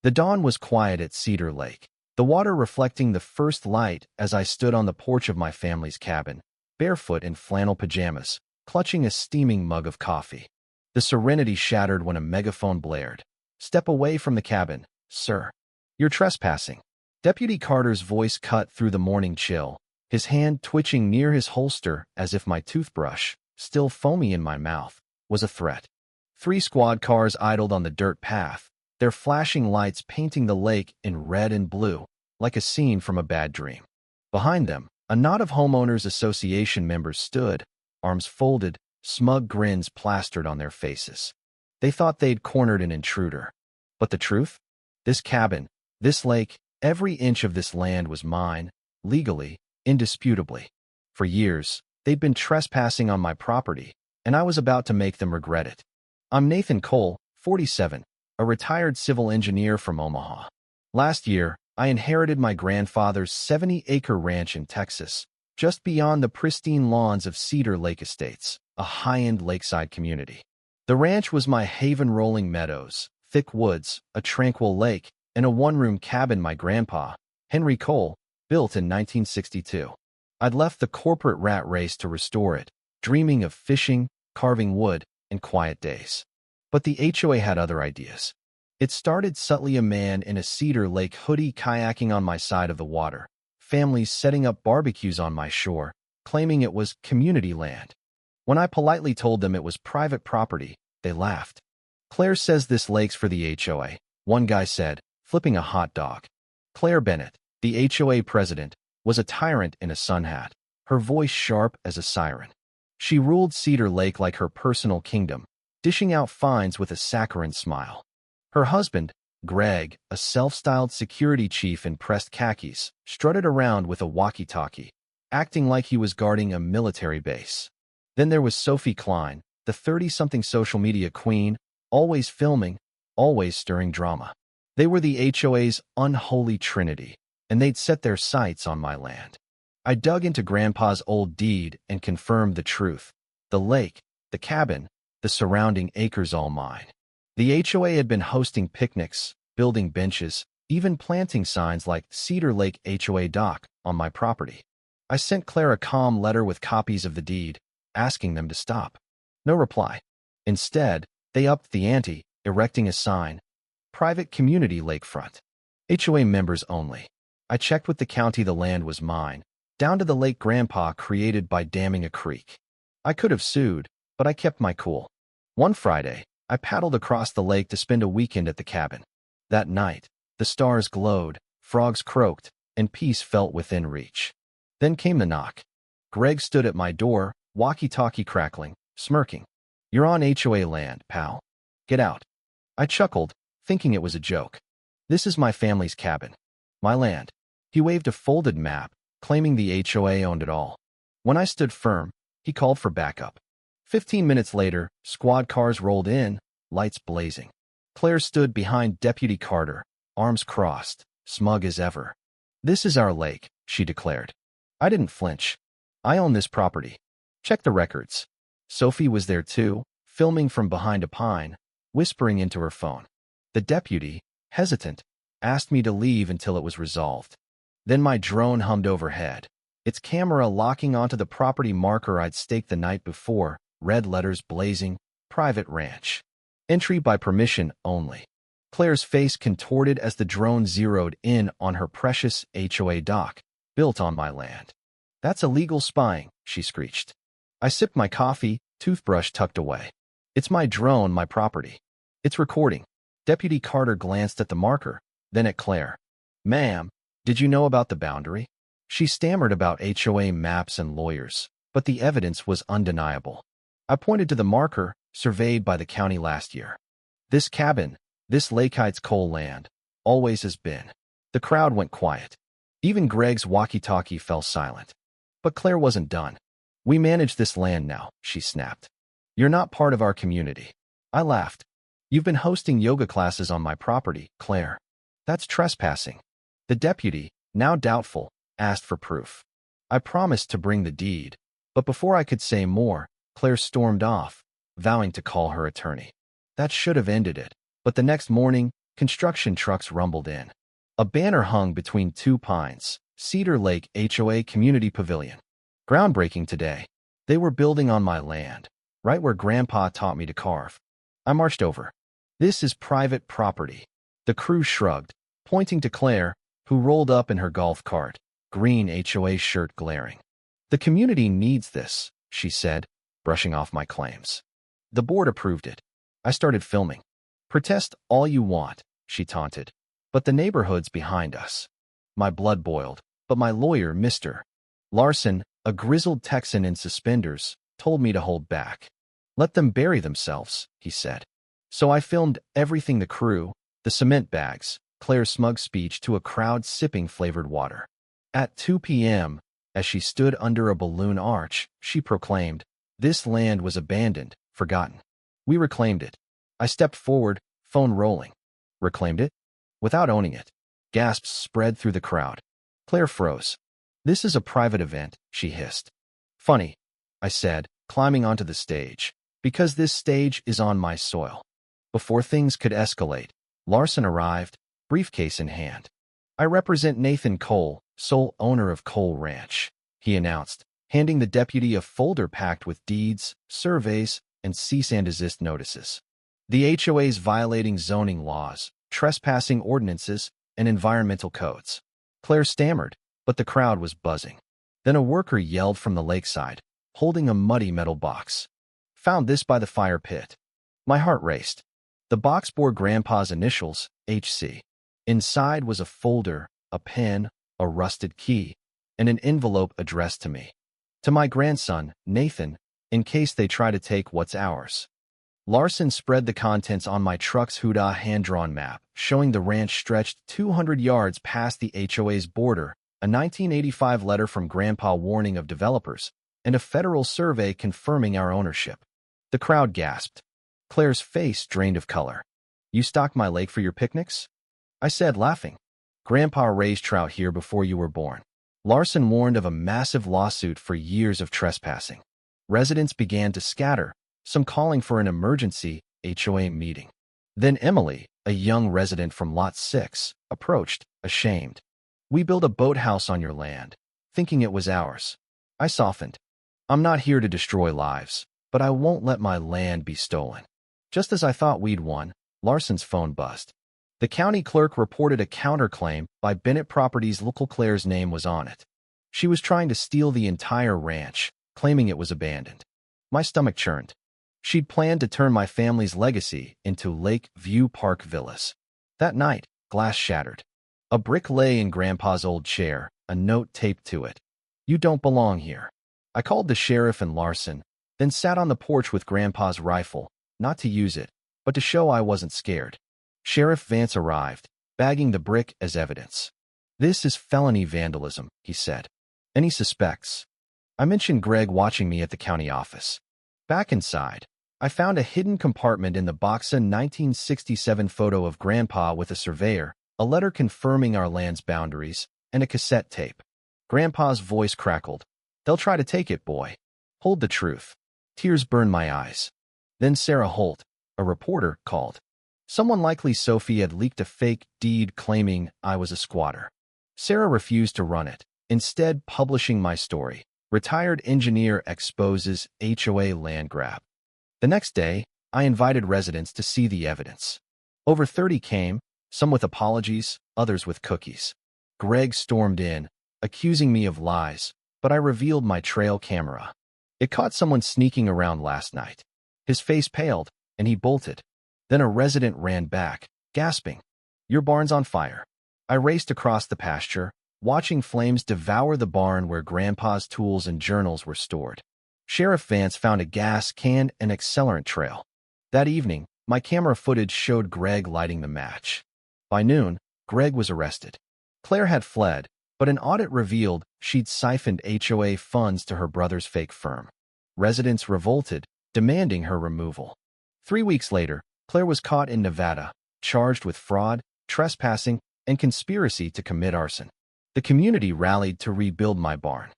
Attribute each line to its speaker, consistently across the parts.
Speaker 1: The dawn was quiet at Cedar Lake, the water reflecting the first light as I stood on the porch of my family's cabin, barefoot in flannel pajamas, clutching a steaming mug of coffee. The serenity shattered when a megaphone blared. "Step away from the cabin, sir. You're trespassing." Deputy Carter's voice cut through the morning chill, his hand twitching near his holster as if my toothbrush, still foamy in my mouth, was a threat. 3 squad cars idled on the dirt path, their flashing lights painting the lake in red and blue, like a scene from a bad dream. Behind them, a knot of homeowners association members stood, arms folded, smug grins plastered on their faces. They thought they'd cornered an intruder. But the truth? This cabin, this lake, every inch of this land was mine, legally, indisputably. For years, they'd been trespassing on my property, and I was about to make them regret it. I'm Nathan Cole, 47, a retired civil engineer from Omaha. Last year, I inherited my grandfather's 70-acre ranch in Texas, just beyond the pristine lawns of Cedar Lake Estates, a high-end lakeside community. The ranch was my haven: rolling meadows, thick woods, a tranquil lake, and a one-room cabin my grandpa, Henry Cole, built in 1962. I'd left the corporate rat race to restore it, dreaming of fishing, carving wood, and quiet days. But the HOA had other ideas. It started subtly: a man in a Cedar Lake hoodie kayaking on my side of the water, families setting up barbecues on my shore, claiming it was community land. When I politely told them it was private property, they laughed. "Claire says this lake's for the HOA," one guy said, flipping a hot dog. Claire Bennett, the HOA president, was a tyrant in a sun hat, her voice sharp as a siren. She ruled Cedar Lake like her personal kingdom, dishing out fines with a saccharine smile. Her husband, Greg, a self-styled security chief in pressed khakis, strutted around with a walkie-talkie, acting like he was guarding a military base. Then there was Sophie Klein, the 30-something social media queen, always filming, always stirring drama. They were the HOA's unholy trinity, and they'd set their sights on my land. I dug into Grandpa's old deed and confirmed the truth. The lake, the cabin, the surrounding acres, all mine. The HOA had been hosting picnics, building benches, even planting signs like Cedar Lake HOA Dock on my property. I sent Claire a calm letter with copies of the deed, asking them to stop. No reply. Instead, they upped the ante, erecting a sign: "Private Community Lakefront. HOA members only." I checked with the county. The land was mine, down to the lake Grandpa created by damming a creek. I could have sued, but I kept my cool. One Friday, I paddled across the lake to spend a weekend at the cabin. That night, the stars glowed, frogs croaked, and peace felt within reach. Then came the knock. Greg stood at my door, walkie-talkie crackling, smirking. "You're on HOA land, pal. Get out." I chuckled, thinking it was a joke. "This is my family's cabin. My land." He waved a folded map, claiming the HOA owned it all. When I stood firm, he called for backup. 15 minutes later, squad cars rolled in, lights blazing. Claire stood behind Deputy Carter, arms crossed, smug as ever. "This is our lake," she declared. I didn't flinch. "I own this property. Check the records." Sophie was there too, filming from behind a pine, whispering into her phone. The deputy, hesitant, asked me to leave until it was resolved. Then my drone hummed overhead, its camera locking onto the property marker I'd staked the night before, red letters blazing: "Private Ranch. Entry by permission only." Claire's face contorted as the drone zeroed in on her precious HOA dock, built on my land. "That's illegal spying," she screeched. I sipped my coffee, toothbrush tucked away. "It's my drone, my property. It's recording." Deputy Carter glanced at the marker, then at Claire. "Ma'am, did you know about the boundary?" She stammered about HOA maps and lawyers, but the evidence was undeniable. I pointed to the marker, surveyed by the county last year. "This cabin, this Lake Heights coal land, always has been." The crowd went quiet. Even Greg's walkie-talkie fell silent. But Claire wasn't done. "We manage this land now," she snapped. "You're not part of our community." I laughed. "You've been hosting yoga classes on my property, Claire. That's trespassing." The deputy, now doubtful, asked for proof. I promised to bring the deed, but before I could say more, Claire stormed off, vowing to call her attorney. That should have ended it, but the next morning, Construction trucks rumbled in. A banner hung between two pines, Cedar Lake HOA Community Pavilion. Groundbreaking today. They were building on my land, right where Grandpa taught me to carve. I marched over. This is private property. The crew shrugged, pointing to Claire, who rolled up in her golf cart, green HOA shirt glaring. The community needs this, she said, brushing off my claims. The board approved it. I started filming. Protest all you want, she taunted. But the neighborhood's behind us. My blood boiled, but my lawyer, Mr. Larson, a grizzled Texan in suspenders, told me to hold back. Let them bury themselves, he said. So I filmed everything: the crew, the cement bags, Claire's smug speech to a crowd sipping flavored water. At 2 p.m., as she stood under a balloon arch, she proclaimed, this land was abandoned, forgotten. We reclaimed it. I stepped forward, phone rolling. Reclaimed it? Without owning it. Gasps spread through the crowd. Claire froze. This is a private event, she hissed. Funny, I said, climbing onto the stage, because this stage is on my soil. Before things could escalate, Larson arrived, briefcase in hand. I represent Nathan Cole, sole owner of Cole Ranch, he announced, handing the deputy a folder packed with deeds, surveys, and cease and desist notices. The HOA's violating zoning laws, trespassing ordinances, and environmental codes. Claire stammered, but the crowd was buzzing. Then a worker yelled from the lakeside, holding a muddy metal box. Found this by the fire pit. My heart raced. The box bore Grandpa's initials, HC. Inside was a folder, a pen, a rusted key, and an envelope addressed to me. To my grandson, Nathan, in case they try to take what's ours. Larson spread the contents on my truck's HOA hand-drawn map, showing the ranch stretched 200 yards past the HOA's border, a 1985 letter from Grandpa warning of developers, and a federal survey confirming our ownership. The crowd gasped. Claire's face drained of color. You stocked my lake for your picnics? I said, laughing. Grandpa raised trout here before you were born. Larson warned of a massive lawsuit for years of trespassing. Residents began to scatter, some calling for an emergency HOA meeting. Then Emily, a young resident from Lot 6, approached, ashamed. We built a boathouse on your land, thinking it was ours. I softened. I'm not here to destroy lives, but I won't let my land be stolen. Just as I thought we'd won, Larson's phone buzzed. The county clerk reported a counterclaim by Bennett Properties. Local Claire's name was on it. She was trying to steal the entire ranch, claiming it was abandoned. My stomach churned. She'd planned to turn my family's legacy into Lake View Park villas. That night, glass shattered. A brick lay in Grandpa's old chair, a note taped to it. You don't belong here. I called the sheriff and Larson, then sat on the porch with Grandpa's rifle, not to use it, but to show I wasn't scared. Sheriff Vance arrived, bagging the brick as evidence. This is felony vandalism, he said. Any suspects? I mentioned Greg watching me at the county office. Back inside, I found a hidden compartment in the box: a 1967 photo of Grandpa with a surveyor, a letter confirming our land's boundaries, and a cassette tape. Grandpa's voice crackled. They'll try to take it, boy. Hold the truth. Tears burned my eyes. Then Sarah Holt, a reporter, called. Someone, likely Sophie, had leaked a fake deed claiming I was a squatter. Sarah refused to run it, instead publishing my story. Retired engineer exposes HOA land grab. The next day, I invited residents to see the evidence. Over 30 came, some with apologies, others with cookies. Greg stormed in, accusing me of lies, but I revealed my trail camera. It caught someone sneaking around last night. His face paled, and he bolted. Then a resident ran back, gasping, Your barn's on fire. I raced across the pasture, watching flames devour the barn where Grandpa's tools and journals were stored. Sheriff Vance found a gas can and accelerant trail. That evening, my camera footage showed Greg lighting the match. By noon, Greg was arrested. Claire had fled, but an audit revealed she'd siphoned HOA funds to her brother's fake firm. Residents revolted, demanding her removal. 3 weeks later, Claire was caught in Nevada, charged with fraud, trespassing, and conspiracy to commit arson. The community rallied to rebuild my barn.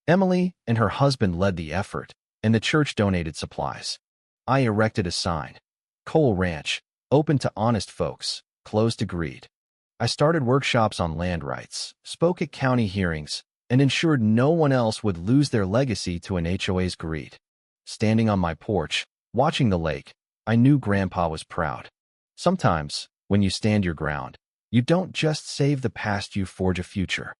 Speaker 1: Emily and her husband led the effort, and the church donated supplies. I erected a sign. Cole Ranch, open to honest folks, closed to greed. I started workshops on land rights, spoke at county hearings, and ensured no one else would lose their legacy to an HOA's greed. Standing on my porch, watching the lake, I knew Grandpa was proud. Sometimes, when you stand your ground, you don't just save the past, you forge a future.